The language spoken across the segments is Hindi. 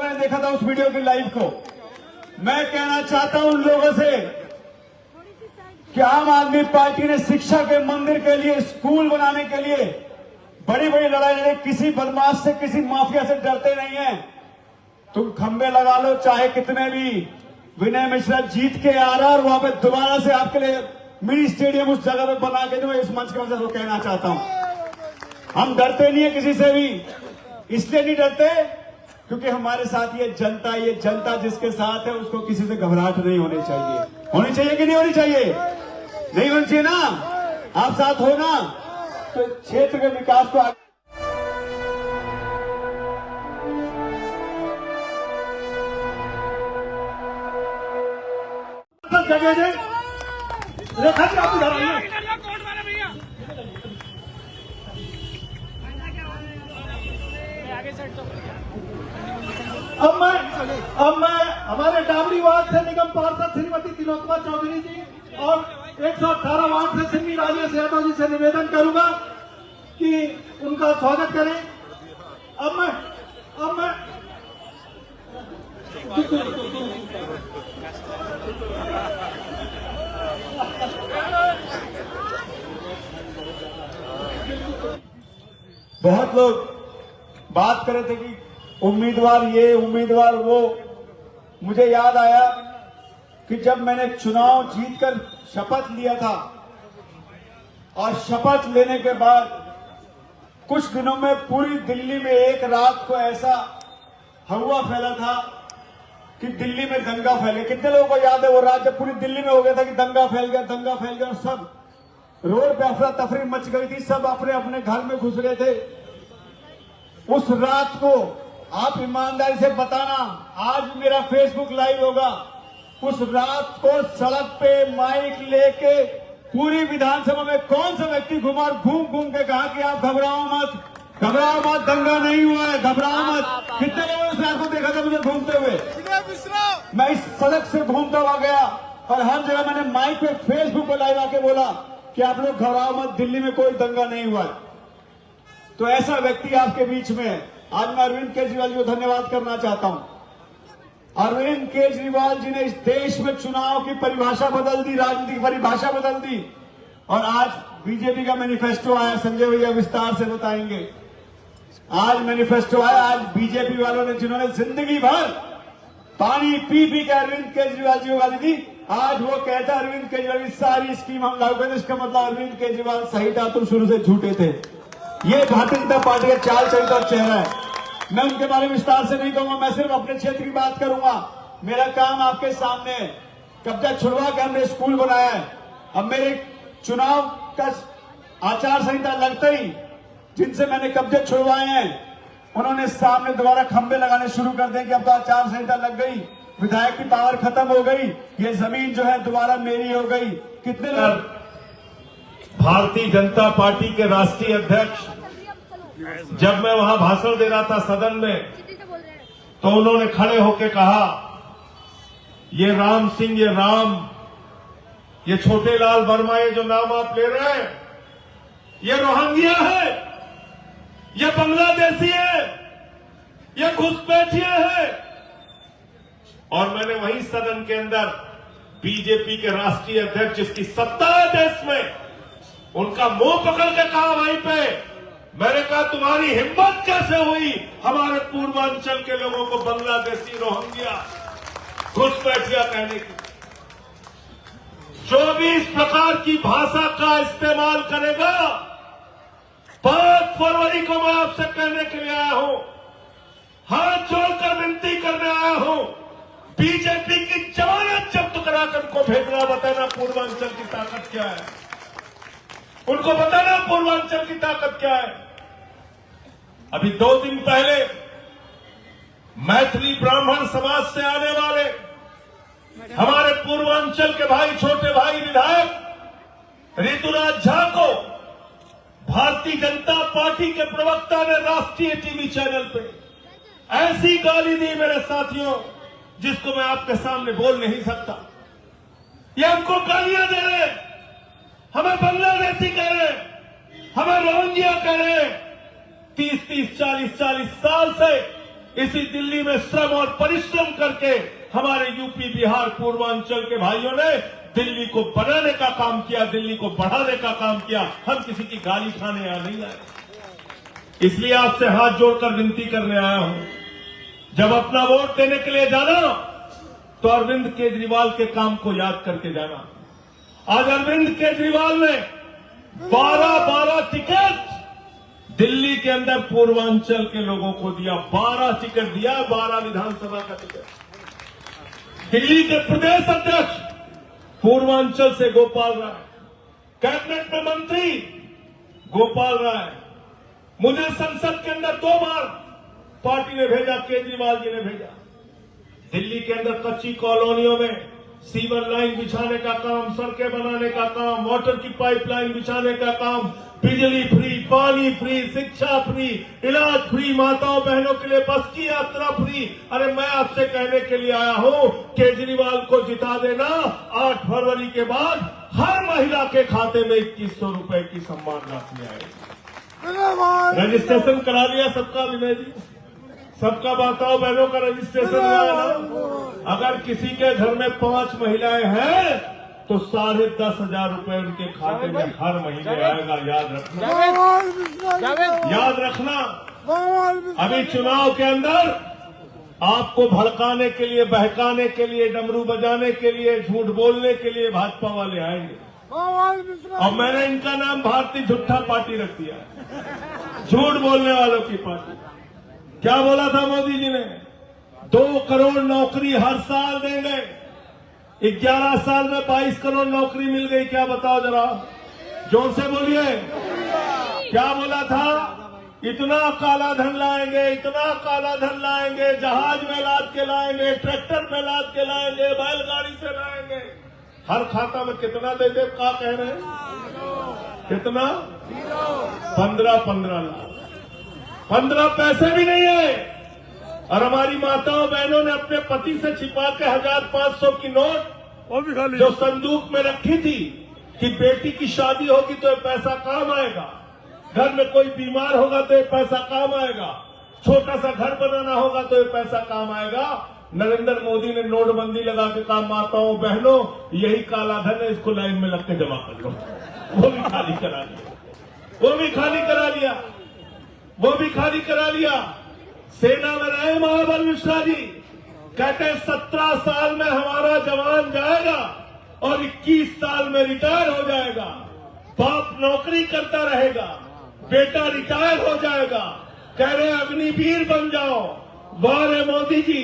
मैंने देखा था उस वीडियो की लाइव को। मैं कहना चाहता हूं उन लोगों से कि आम आदमी पार्टी ने शिक्षा के मंदिर के लिए, स्कूल बनाने के लिए बड़ी बड़ी लड़ाई लड़ी। किसी बदमाश से, किसी माफिया से डरते नहीं है। तुम खंबे लगा लो चाहे कितने भी। विनय मिश्रा जीत के आ रहा और वहां पे दोबारा से आपके लिए मिनी स्टेडियम उस जगह पे बना के दो। इस मंच के वजह से कहना चाहता हूं हम डरते नहीं है किसी से भी। इसलिए नहीं डरते क्योंकि हमारे साथ ये जनता जिसके साथ है उसको किसी से घबराहट नहीं होनी चाहिए। होनी चाहिए कि नहीं होनी चाहिए? नहीं होनी चाहिए ना। आप साथ हो ना तो क्षेत्र के विकास को जगह दे। रेखा जी आप इधर आइए। अब मैं हमारे डाबरी वार्ड से निगम पार्षद श्रीमती तिलोत्तमा चौधरी जी और 118 वार्ड से सिन्नी राजेश यादव जी से निवेदन करूंगा कि उनका स्वागत करें। अब मैं बहुत लोग बात कर रहे थे कि उम्मीदवार ये, उम्मीदवार वो। मुझे याद आया कि जब मैंने चुनाव जीतकर शपथ लिया था और शपथ लेने के बाद कुछ दिनों में पूरी दिल्ली में एक रात को ऐसा हवा फैला था कि दिल्ली में दंगा फैल गया। कितने लोगों को याद है वो रात जब पूरी दिल्ली में हो गया था कि दंगा फैल गया और सब रोड पे अफरा तफरी मच गई थी। सब अपने अपने घर में घुस गए थे। उस रात को आप ईमानदारी से बताना, आज मेरा फेसबुक लाइव होगा। उस रात को सड़क पे माइक लेके पूरी विधानसभा में कौन सा व्यक्ति घुमा घूम के कहा कि आप घबराओ मत, दंगा नहीं हुआ है, घबराओ मत। कितने लोगों ने इस रात को देखा था मुझे घूमते हुए? मैं इस सड़क से घूमता हुआ गया और हर जगह मैंने माइक पे, फेसबुक पे लाइव आके बोला कि आप लोग घबराओ मत, दिल्ली में कोई दंगा नहीं हुआ है। तो ऐसा व्यक्ति आपके बीच में है। आज मैं अरविंद केजरीवाल जी को धन्यवाद करना चाहता हूं। अरविंद केजरीवाल जी ने इस देश में चुनाव की परिभाषा बदल दी, राजनीतिक परिभाषा बदल दी। और आज बीजेपी का मैनिफेस्टो आया, संजय भैया विस्तार से बताएंगे। आज मैनिफेस्टो आया, आज बीजेपी वालों ने जिन्होंने जिंदगी भर पानी पी के अरविंद केजरीवाल जी को गाली दी, आज वो कहता है अरविंद केजरीवाल की सारी स्कीम हम लागू करें। इसका मतलब अरविंद केजरीवाल सही था, तुम शुरू से झूठे थे। ये भारतीय जनता पार्टी का चाल चरित्र और चेहरा है। मैं उनके बारे में विस्तार से नहीं कहूंगा, मैं सिर्फ अपने क्षेत्र की बात करूंगा। मेरा काम आपके सामने है। कब्जा छुड़वा के हमने स्कूल बनाया है। अब मेरे चुनाव का आचार संहिता लगते ही जिनसे मैंने कब्जे छुड़वाए हैं उन्होंने सामने दोबारा खंबे लगाने शुरू कर दिए कि अब तो आचार संहिता लग गई, विधायक की पावर खत्म हो गई, ये जमीन जो है दोबारा मेरी हो गई। कितने लोग भारतीय जनता पार्टी के राष्ट्रीय अध्यक्ष जब मैं वहां भाषण दे रहा था सदन में, तो उन्होंने खड़े होकर कहा ये राम सिंह, ये राम, ये छोटे लाल वर्मा, ये जो नाम आप ले रहे हैं ये रोहिंग्या है, ये बांग्लादेशी है, ये घुसपैठिया है। और मैंने वही सदन के अंदर बीजेपी के राष्ट्रीय अध्यक्ष जिसकी सत्ता है देश में, उनका मुंह पकड़ के कहा वहीं पे, मैंने कहा तुम्हारी हिम्मत कैसे हुई हमारे पूर्वांचल के लोगों को बांग्लादेशी, रोहिंग्या, घुसपैठिया कहने की? जो भी इस प्रकार की भाषा का इस्तेमाल करेगा, 5 फरवरी को मैं आपसे कहने के लिए आया हूं, हाथ जोड़कर विनती करने आया हूं, बीजेपी की जमानत जब्त कराकर उनको भेजना, बताना पूर्वांचल की ताकत क्या है, उनको बताना पूर्वांचल की ताकत क्या है। अभी 2 दिन पहले मैथिली ब्राह्मण समाज से आने वाले हमारे पूर्वांचल के भाई, छोटे भाई विधायक ऋतुराज झा को भारतीय जनता पार्टी के प्रवक्ता ने राष्ट्रीय टीवी चैनल पे ऐसी गाली दी मेरे साथियों, जिसको मैं आपके सामने बोल नहीं सकता। ये हमको गालियां दे रहे, हमें बांग्लादेशी कह रहे, हमें रोहिंग्या कह रहे। 30-30, 40-40 साल से इसी दिल्ली में श्रम और परिश्रम करके हमारे यूपी, बिहार, पूर्वांचल के भाइयों ने दिल्ली को बनाने का काम किया, दिल्ली को बढ़ाने का काम किया। हम किसी की गाली खाने यहां नहीं आए। इसलिए आपसे हाथ जोड़कर विनती करने आया हूं, जब अपना वोट देने के लिए जाना तो अरविंद केजरीवाल के काम को याद करके जाना। आज अरविंद केजरीवाल ने 12 टिकट दिल्ली के अंदर पूर्वांचल के लोगों को दिया। 12 टिकट दिया, 12 विधानसभा का टिकट। दिल्ली के प्रदेश अध्यक्ष पूर्वांचल से गोपाल राय, कैबिनेट में मंत्री गोपाल राय, मुझे संसद के अंदर 2 बार पार्टी ने भेजा, केजरीवाल जी ने भेजा। दिल्ली के अंदर कच्ची कॉलोनियों में सीवर लाइन बिछाने का काम, सड़कें बनाने का काम, वाटर की पाइपलाइन बिछाने का काम, बिजली फ्री, पानी फ्री, शिक्षा फ्री, इलाज फ्री, माताओं बहनों के लिए बस की यात्रा फ्री। अरे मैं आपसे कहने के लिए आया हूं, केजरीवाल को जिता देना। 8 फरवरी के बाद हर महिला के खाते में 2100 रुपए की सम्मान राशि आएगी। रजिस्ट्रेशन करा लिया सबका, विनय जी? सबका माताओं बहनों का रजिस्ट्रेशन हुआ ना? अगर किसी के घर में 5 महिलाएं हैं तो 10,500 रुपए उनके खाते में हर महीने आएगा। याद रखना, याद रखना। अभी चुनाव के अंदर आपको भड़काने के लिए, बहकाने के लिए, डमरू बजाने के लिए, झूठ बोलने के लिए भाजपा वाले आएंगे। और मैंने इनका नाम भारतीय झूठा पार्टी रख दिया, झूठ बोलने वालों की पार्टी। क्या बोला था मोदी जी ने? 2 करोड़ नौकरी हर साल देंगे। 11 साल में 22 करोड़ नौकरी मिल गई। क्या बताओ जरा, जोर से बोलिए। क्या बोला था? इतना काला धन लाएंगे, इतना काला धन लाएंगे, जहाज में लाद के लाएंगे, ट्रैक्टर में लाद के लाएंगे, बैलगाड़ी से लाएंगे। हर खाता में कितना दे दे? क्या कह रहे हैं? कितना? 15 लाख। 15 पैसे भी नहीं है। और हमारी माताओं बहनों ने अपने पति से छिपा के 1500 की नोट जो संदूक में रखी थी कि बेटी की शादी होगी तो ये पैसा काम आएगा, घर में कोई बीमार होगा तो ये पैसा काम आएगा, छोटा सा घर बनाना होगा तो ये पैसा काम आएगा। नरेंद्र मोदी ने नोटबंदी लगा के कहा, माताओं बहनों यही काला धन है, इसको लाइन में लग के जमा कर लो। वो भी खाली करा लिया, वो भी खाली करा लिया, वो भी खाली करा लिया। सेना में रहे महाबल मिश्रा जी, कहते 17 साल में हमारा जवान जाएगा और 21 साल में रिटायर हो जाएगा। बाप नौकरी करता रहेगा, बेटा रिटायर हो जाएगा। कह रहे अग्निवीर बन जाओ। वाह रे मोदी जी,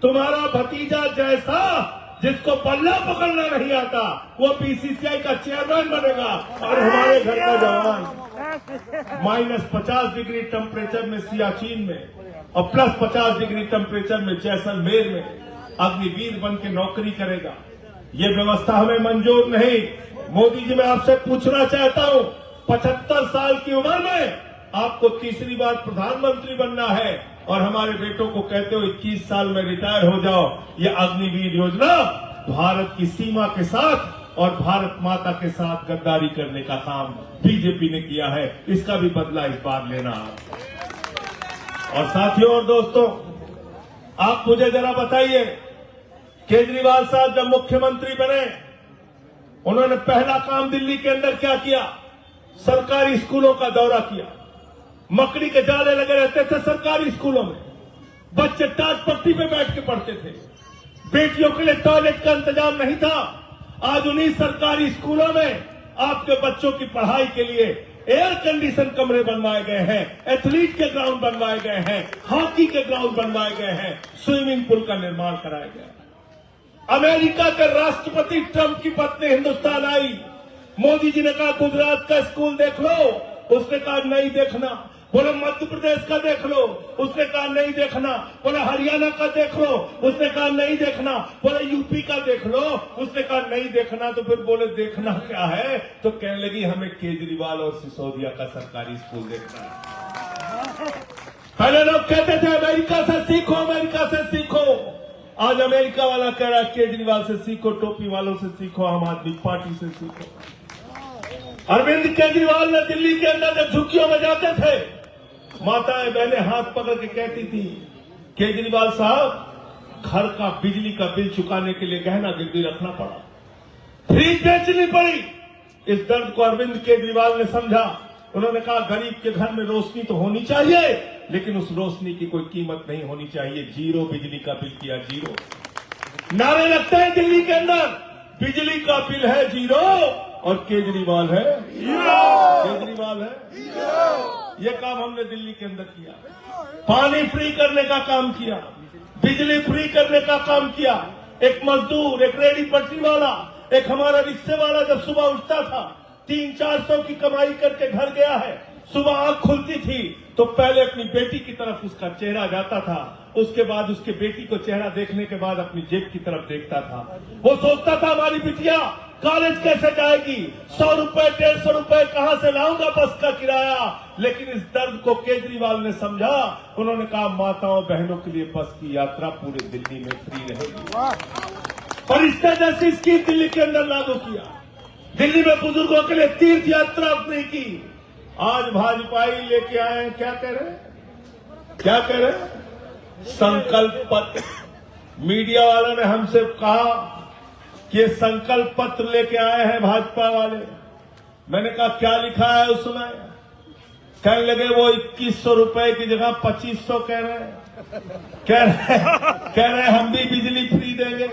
तुम्हारा भतीजा जैसा जिसको बल्ला पकड़ना नहीं आता वो बीसीसीआई का चेयरमैन बनेगा और हमारे घर का जवान -50 डिग्री टेम्परेचर में सियाचिन में और +50 डिग्री टेम्परेचर में जैसलमेर में अग्निवीर बन के नौकरी करेगा। ये व्यवस्था हमें मंजूर नहीं। मोदी जी, मैं आपसे पूछना चाहता हूं, 75 साल की उम्र में आपको तीसरी बार प्रधानमंत्री बनना है और हमारे बेटों को कहते हो 21 साल में रिटायर हो जाओ। ये अग्निवीर योजना भारत की सीमा के साथ और भारत माता के साथ गद्दारी करने का काम बीजेपी ने किया है। इसका भी बदला इस बार लेना। और साथियों और दोस्तों, आप मुझे जरा बताइए, केजरीवाल साहब जब मुख्यमंत्री बने, उन्होंने पहला काम दिल्ली के अंदर क्या किया? सरकारी स्कूलों का दौरा किया। मकड़ी के जाले लगे रहते थे सरकारी स्कूलों में, बच्चे टाट पट्टी पे बैठ के पढ़ते थे, बेटियों के लिए टॉयलेट का इंतजाम नहीं था। आज उन्हीं सरकारी स्कूलों में आपके बच्चों की पढ़ाई के लिए एयर कंडीशन कमरे बनवाए गए हैं, एथलीट के ग्राउंड बनवाए गए हैं, हॉकी के ग्राउंड बनवाए गए हैं, स्विमिंग पूल का निर्माण कराया गया। अमेरिका के राष्ट्रपति ट्रंप की पत्नी हिंदुस्तान आई। मोदी जी ने कहा गुजरात का स्कूल देख लो, उसने कहा नहीं देखना। बोले मध्य प्रदेश का देख लो, उसने कहा नहीं देखना। बोले हरियाणा का देख लो, उसने कहा नहीं देखना। बोले यूपी का देख लो, उसने कहा नहीं देखना। तो फिर बोले देखना क्या है? तो कहने लगी हमें केजरीवाल और सिसोदिया का सरकारी स्कूल देखना है। पहले लोग कहते थे अमेरिका से सीखो, अमेरिका से सीखो। आज अमेरिका वाला कह रहा है केजरीवाल से सीखो, टोपी वालों से सीखो, आम आदमी पार्टी से सीखो। अरविंद केजरीवाल ने दिल्ली के अंदर जब झुग्गियों में जाते थे, माताएं बहनें हाथ पकड़ के कहती थी केजरीवाल साहब, घर का बिजली का बिल चुकाने के लिए गहना गिरवी रखना पड़ा, फ्रिज बेचनी पड़ी। इस दर्द को अरविंद केजरीवाल ने समझा। उन्होंने कहा गरीब के घर में रोशनी तो होनी चाहिए, लेकिन उस रोशनी की कोई कीमत नहीं होनी चाहिए। जीरो बिजली का बिल किया जीरो। नारे लगते हैं दिल्ली के अंदर, बिजली का बिल है जीरो और केजरीवाल है हीरो। केजरीवाल है हीरो। ये काम हमने दिल्ली के अंदर किया। पानी फ्री करने का काम किया, बिजली फ्री करने का काम किया। एक मजदूर, एक रेहड़ी पटरी वाला, एक हमारा रिक्शे वाला जब सुबह उठता था 300-400 की कमाई करके घर गया है, सुबह आंख खुलती थी तो पहले अपनी बेटी की तरफ उसका चेहरा जाता था, उसके बाद उसके बेटी को चेहरा देखने के बाद अपनी जेब की तरफ देखता था। वो सोचता था हमारी बिटिया कॉलेज कैसे जाएगी, 100 रुपए 150 रुपए कहां से लाऊंगा बस का किराया। लेकिन इस दर्द को केजरीवाल ने समझा। उन्होंने कहा माताओं बहनों के लिए बस की यात्रा पूरे दिल्ली में फ्री रहेगी और इस तरह जैसी स्कीम दिल्ली के अंदर लागू किया। दिल्ली में बुजुर्गों के लिए तीर्थ यात्रा अपनी की। आज भाजपाई लेके आए हैं, क्या कह रहे हैं, क्या कह रहे हैं? संकल्प पत्र। मीडिया वालों ने हमसे कहा कि ये संकल्प पत्र लेके आए हैं भाजपा वाले। मैंने कहा क्या लिखा है उसमें? कहने लगे वो 2100 रुपए की जगह 2500 कह रहे हैं। कह रहे हम भी बिजली फ्री देंगे।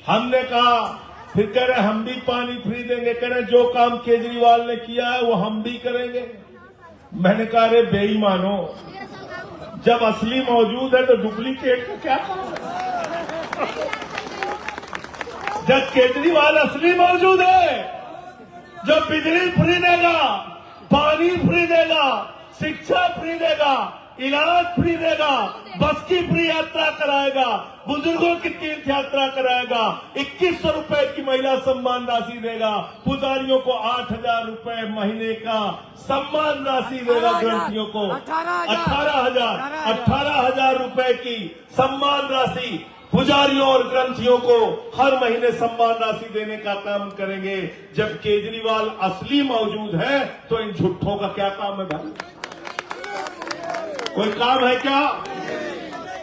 हमने कहा, फिर कह रहे हम भी पानी फ्री देंगे। कह रहे जो काम केजरीवाल ने किया है वो हम भी करेंगे। मैंने कहा अरे बेईमानो, जब असली मौजूद है तो डुप्लीकेट का क्या काम है? जब केजरीवाल असली मौजूद है, जो बिजली फ्री देगा, पानी फ्री देगा, शिक्षा फ्री देगा, इलाज फ्री देगा, बस की फ्री यात्रा कराएगा, बुजुर्गों की तीर्थ यात्रा कराएगा, 2100 रुपए की महिला सम्मान राशि देगा, पुजारियों को 8000 रुपए महीने का सम्मान राशि देगा, ग्रंथियों को 18,000 रुपए की सम्मान राशि पुजारियों और ग्रंथियों को हर महीने सम्मान राशि देने का काम करेंगे। जब केजरीवाल असली मौजूद है तो इन झूठों का क्या काम है भाई? कोई काम है क्या?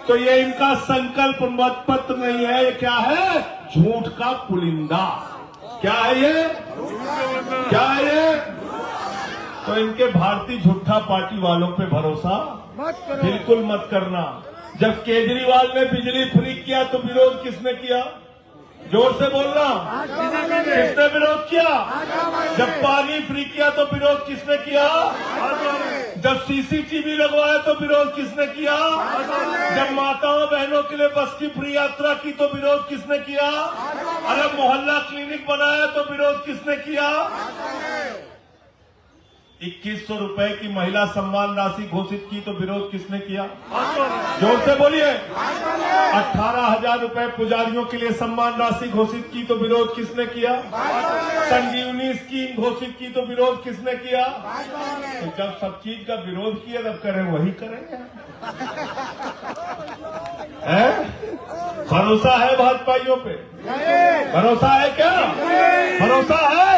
तो ये इनका संकल्प मत पत्र नहीं है, ये क्या है? झूठ का पुलिंदा। क्या है ये? क्या है ये? तो इनके भारतीय झूठा पार्टी वालों पे भरोसा बिल्कुल मत करना। जब केजरीवाल ने बिजली फ्री किया तो विरोध किसने किया? जोर से बोलना, किसने विरोध किया? जब पानी फ्री किया तो विरोध किसने किया? जब सीसीटीवी लगवाया तो विरोध किसने किया? जब माताओं बहनों के लिए बस की फ्री यात्रा की तो विरोध किसने किया? अरे मोहल्ला क्लिनिक बनाया तो विरोध किसने किया? 2100 रुपए की महिला सम्मान राशि घोषित की तो विरोध किसने किया? जोर से बोलिए। 18,000 रुपए पुजारियों के लिए सम्मान राशि घोषित की तो विरोध किसने किया? संजीवनी स्कीम घोषित की तो विरोध किसने किया? तो जब सब चीज का विरोध किया तब करें वही करेंगे। भरोसा है भाजपाइयों पे? भरोसा है क्या? भरोसा है?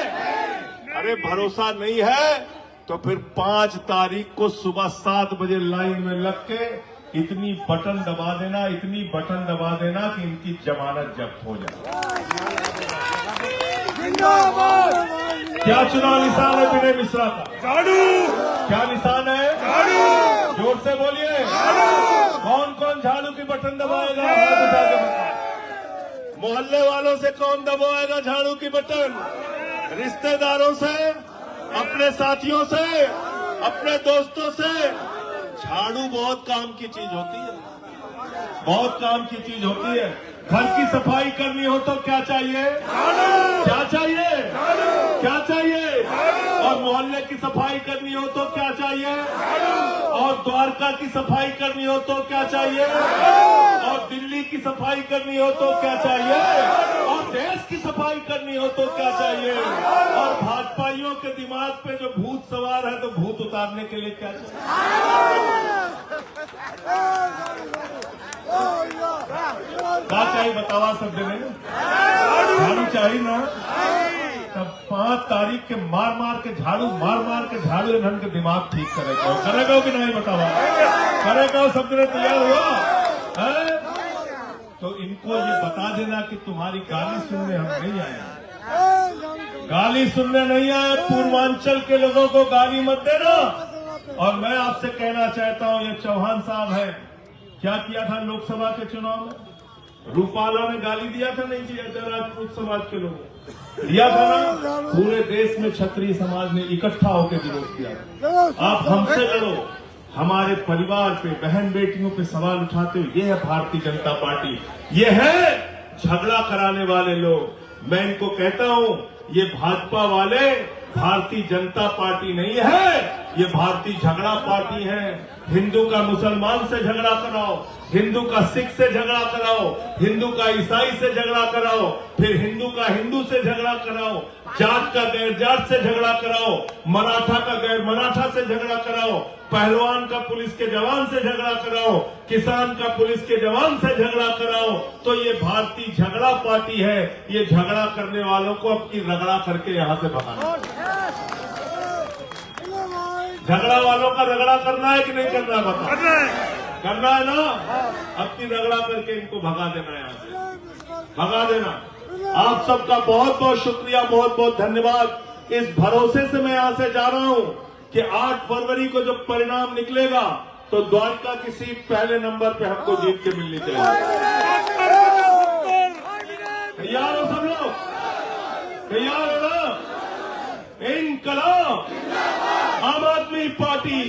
अरे भरोसा नहीं है तो फिर 5 तारीख को सुबह 7 बजे लाइन में लग के इतनी बटन दबा देना, इतनी बटन दबा देना कि इनकी जमानत जब्त हो जाए। क्या चुनाव निशान है विनय मिश्रा का? झाड़ू। क्या निशान है? झाड़ू। जोर से बोलिए। कौन कौन झाड़ू की बटन दबाएगा? हाथ उठा के बताओ। मोहल्ले वालों से कौन दबाएगा झाड़ू की बटन? रिश्तेदारों से, अपने साथियों से, अपने दोस्तों से। झाड़ू बहुत काम की चीज होती है, बहुत काम की चीज होती है। घर की सफाई करनी हो तो क्या चाहिए? क्या चाहिए? क्या चाहिए? और मोहल्ले की सफाई करनी हो तो क्या चाहिए? और द्वारका की सफाई करनी हो तो क्या चाहिए? और दिल्ली की सफाई करनी हो तो क्या चाहिए? और देश की सफाई करनी हो तो क्या चाहिए? और भाजपाइयों के दिमाग पे जो भूत सवार है तो भूत उतारने के लिए क्या चाहिए? क्या चाहिए बतावा सब जने? झाड़ू चाहिए ना? तब 5 तारीख के मार मार के झाड़ू इन्होंने के दिमाग ठीक करेगा कि नहीं बतावा? करेगा सब जने तैयार हुआ? है? तो इनको ये बता देना कि तुम्हारी गाली सुनने हम नहीं आए, गाली सुनने नहीं आए। पूर्वांचल के लोगों को गाली मत देना। और मैं आपसे कहना चाहता हूं, ये चौहान साहब है, क्या किया था लोकसभा के चुनाव में? रूपाला ने गाली दिया था, नहीं दिया था? राजपूत समाज के लोगों दिया था ना? पूरे देश में क्षत्रिय समाज ने इकट्ठा होकर विरोध किया। आप हमसे लड़ो, हमारे परिवार पे, बहन बेटियों पे सवाल उठाते हो, ये है भारतीय जनता पार्टी, ये है झगड़ा कराने वाले लोग। मैं इनको कहता हूं, ये भाजपा वाले भारतीय जनता पार्टी नहीं है, ये भारतीय झगड़ा पार्टी है। हिंदू का मुसलमान से झगड़ा कराओ, हिंदू का सिख से झगड़ा कराओ, हिंदू का ईसाई से झगड़ा कराओ, फिर हिंदू का हिंदू से झगड़ा कराओ, जाट का गैर जाट से झगड़ा कराओ, मराठा का गैर मराठा से झगड़ा कराओ, पहलवान का पुलिस के जवान से झगड़ा कराओ, किसान का पुलिस के जवान से झगड़ा कराओ। तो ये भारतीय झगड़ा पार्टी है। ये झगड़ा करने वालों को अब की रगड़ा करके यहां से भगाना। झगड़ा वालों का रगड़ा करना है कि नहीं करना है? बता, करना है ना? अब की रगड़ा करके इनको भगा देना, यहां से भगा देना। आप सबका बहुत बहुत शुक्रिया, बहुत बहुत धन्यवाद। इस भरोसे से मैं यहां से जा रहा हूं कि 8 फरवरी को जब परिणाम निकलेगा तो द्वारका की सीट पहले नंबर पे हमको जीत के मिलनी चाहिए। तैयार हो सब लोग? तैयार हो ना? इनकलाब, आम आदमी पार्टी